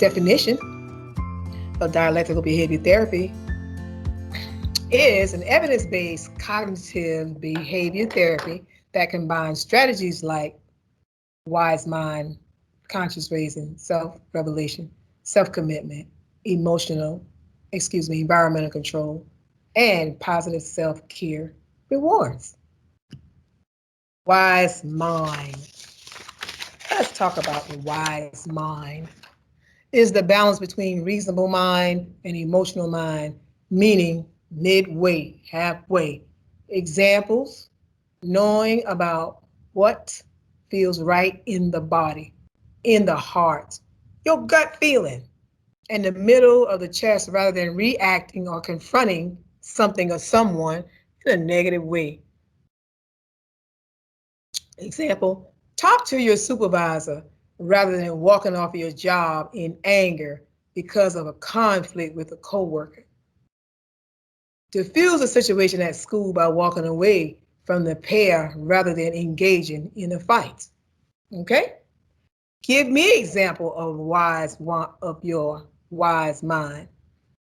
definition of dialectical behavior therapy is an evidence-based cognitive behavior therapy that combines strategies like wise mind, conscious raising, self-revelation, self-commitment, environmental control, and positive self-care rewards. Wise mind. Let's talk about the wise mind. It is the balance between reasonable mind and emotional mind, meaning midway, halfway. Examples, knowing about what feels right in the body, in the heart, your gut feeling, in the middle of the chest rather than reacting or confronting something or someone in a negative way. Example, talk to your supervisor rather than walking off your job in anger because of a conflict with a coworker. Diffuse a situation at school by walking away from the pair rather than engaging in a fight. Okay? Give me an example of your wise mind,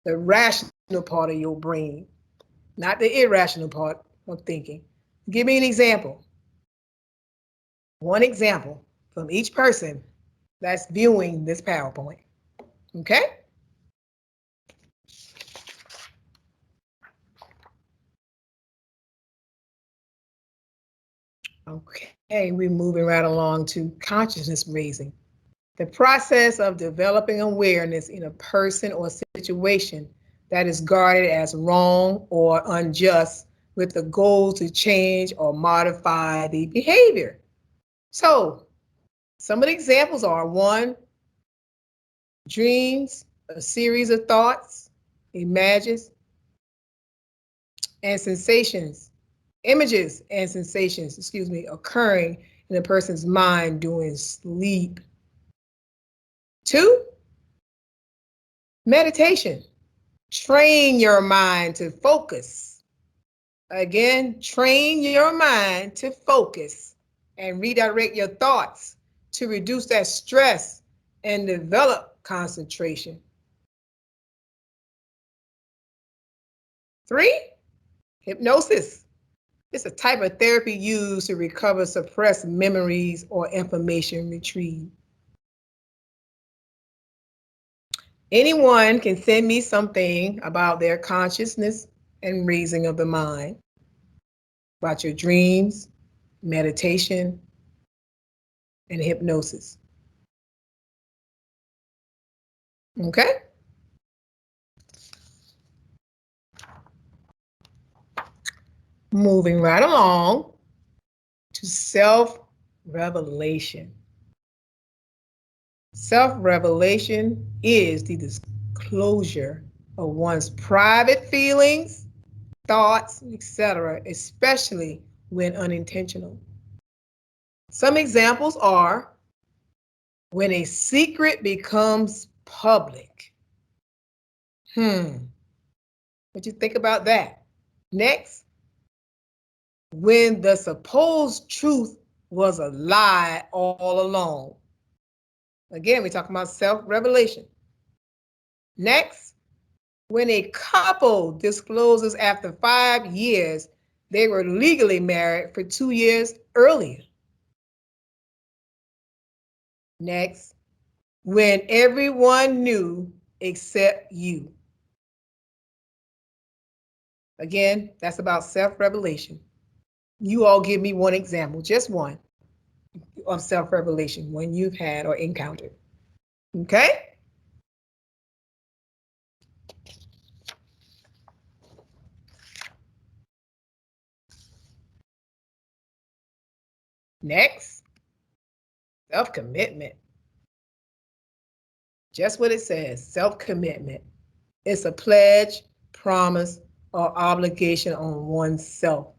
the rational part of your brain, not the irrational part of thinking. Give me an example. One example from each person that's viewing this PowerPoint. Okay? Okay, we're moving right along to consciousness raising. The process of developing awareness in a person or situation that is guarded as wrong or unjust with the goal to change or modify the behavior. So, some of the examples are: 1, dreams, a series of thoughts, images, and sensations, images and sensations, occurring in a person's mind during sleep. 2, meditation. Train your mind to focus. Again, train your mind to focus and redirect your thoughts to reduce that stress and develop concentration. 3, hypnosis. It's a type of therapy used to recover suppressed memories or information retrieved. Anyone can send me something about their consciousness and raising of the mind, about your dreams, meditation, and hypnosis. Okay? Moving right along to self-revelation. Self-revelation is the disclosure of one's private feelings, thoughts, etc., especially when unintentional. Some examples are when a secret becomes public. What you think about that? Next, when the supposed truth was a lie all along. Again, we're talking about self-revelation. Next, when a couple discloses after 5 years they were legally married for 2 years earlier. Next, when everyone knew except you. Again, that's about self-revelation. You all give me one example, just one, of self-revelation, one you've had or encountered. Okay? Next, self-commitment. Just what it says, self-commitment. It's a pledge, promise, or obligation on oneself.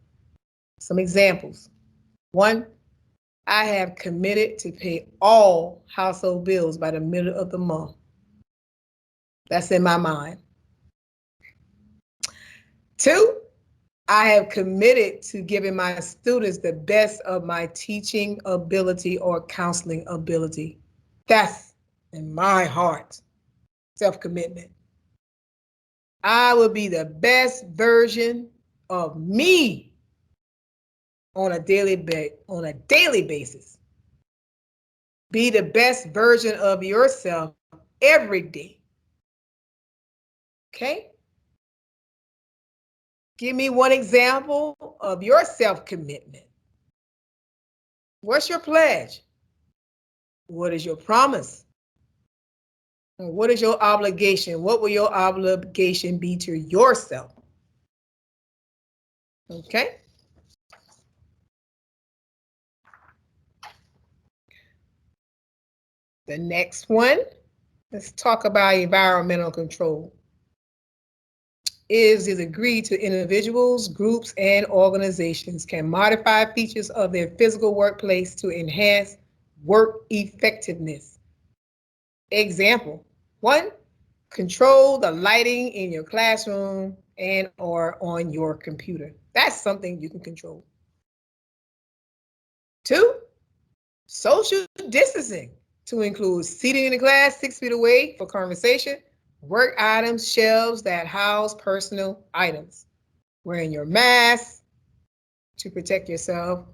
Some examples. 1, I have committed to pay all household bills by the middle of the month. That's in my mind. 2, I have committed to giving my students the best of my teaching ability or counseling ability. That's in my heart, self-commitment. I will be the best version of me on a daily basis. Be the best version of yourself every day. Okay? Give me one example of your self-commitment. What's your pledge? What is your promise? And what is your obligation? What will your obligation be to yourself? Okay? The next one, let's talk about environmental control. Is agreed to individuals, groups, and organizations can modify features of their physical workplace to enhance work effectiveness. Example, 1, control the lighting in your classroom and or on your computer. That's something you can control. 2, social distancing to include seating in the class 6 feet away for conversation, work items, shelves that house personal items, wearing your mask to protect yourself,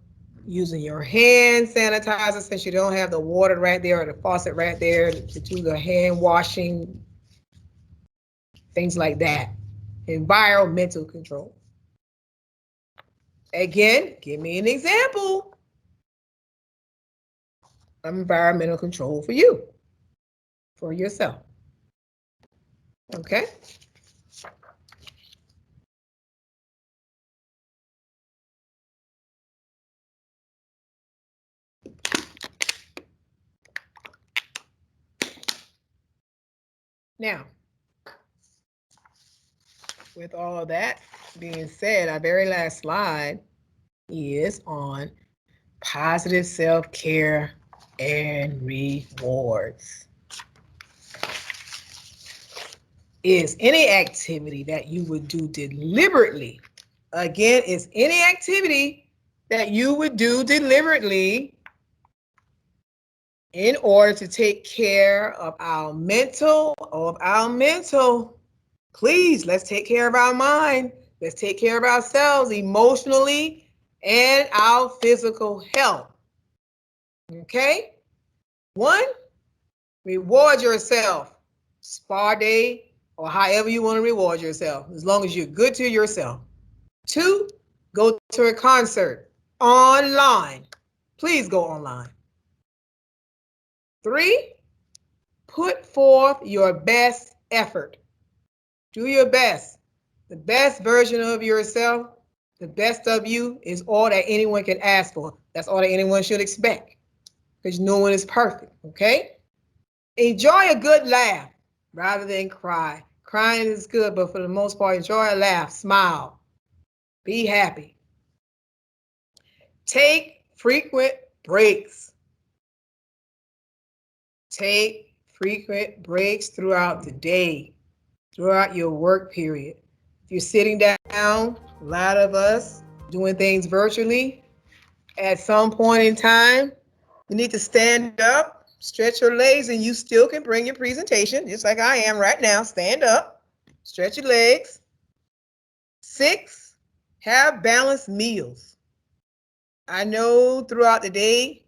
using your hand sanitizer since you don't have the water right there or the faucet right there to do the hand washing, things like that. Environmental control. Again, give me an example of environmental control for you, for yourself. Okay? Now, with all of that being said, our very last slide is on positive self-care and rewards. Is any activity that you would do deliberately. Again, is any activity that you would do deliberately in order to take care of our mental, please, let's take care of our mind. Let's take care of ourselves emotionally and our physical health. Okay? 1, reward yourself. Spa day or however you want to reward yourself, as long as you're good to yourself. 2, go to a concert online. Please go online. 3, put forth your best effort. Do your best. The best version of yourself, the best of you is all that anyone can ask for. That's all that anyone should expect, because no one is perfect, okay? Enjoy a good laugh rather than cry. Crying is good, but for the most part, enjoy a laugh, smile, be happy. Take frequent breaks. Take frequent breaks throughout the day, throughout your work period. If you're sitting down, a lot of us doing things virtually, at some point in time, you need to stand up, stretch your legs, and you still can bring your presentation, just like I am right now. Stand up, stretch your legs. 6, have balanced meals. I know throughout the day,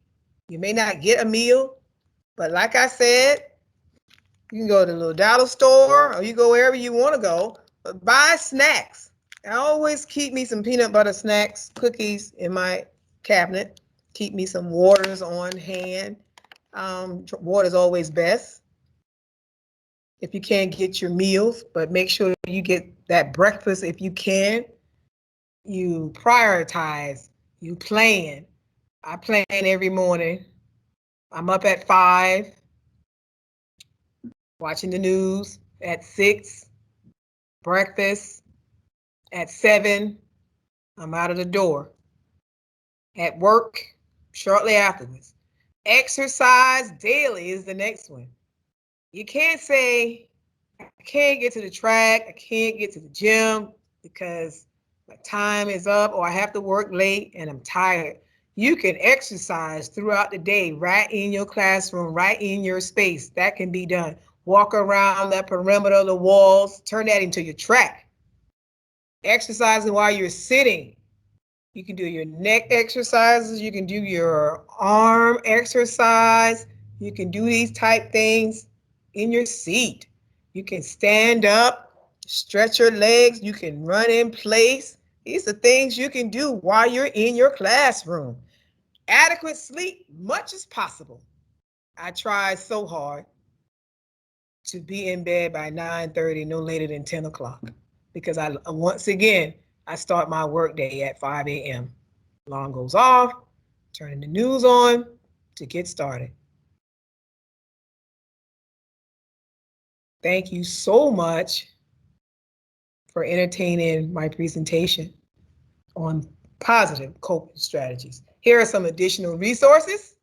you may not get a meal, but like I said, you can go to the little dollar store or you go wherever you want to go, but buy snacks. I always keep me some peanut butter snacks, cookies in my cabinet. Keep me some waters on hand. Water is always best if you can't get your meals, but make sure you get that breakfast if you can. You prioritize, you plan. I plan every morning. I'm up at 5, watching the news. At 6, breakfast. At 7, I'm out of the door. At work, shortly afterwards. Exercise daily is the next one. You can't say, I can't get to the track, I can't get to the gym because my time is up or I have to work late and I'm tired. You can exercise throughout the day, right in your classroom, right in your space. That can be done. Walk around that perimeter of the walls, turn that into your track. Exercising while you're sitting. You can do your neck exercises. You can do your arm exercise. You can do these type things in your seat. You can stand up, stretch your legs. You can run in place. These are things you can do while you're in your classroom. Adequate sleep, much as possible. I try so hard to be in bed by 9:30, no later than 10 o'clock, because once again, I start my workday at 5 a.m. Alarm goes off, turning the news on to get started. Thank you so much for entertaining my presentation on positive coping strategies. Here are some additional resources.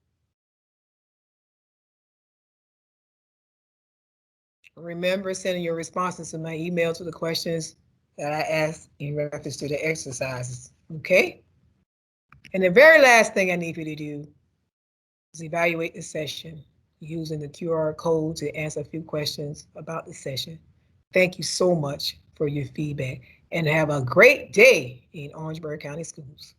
Remember sending your responses to my email to the questions that I asked in reference to the exercises, okay? And the very last thing I need you to do is evaluate the session using the QR code to answer a few questions about the session. Thank you so much for your feedback and have a great day in Orangeburg County Schools.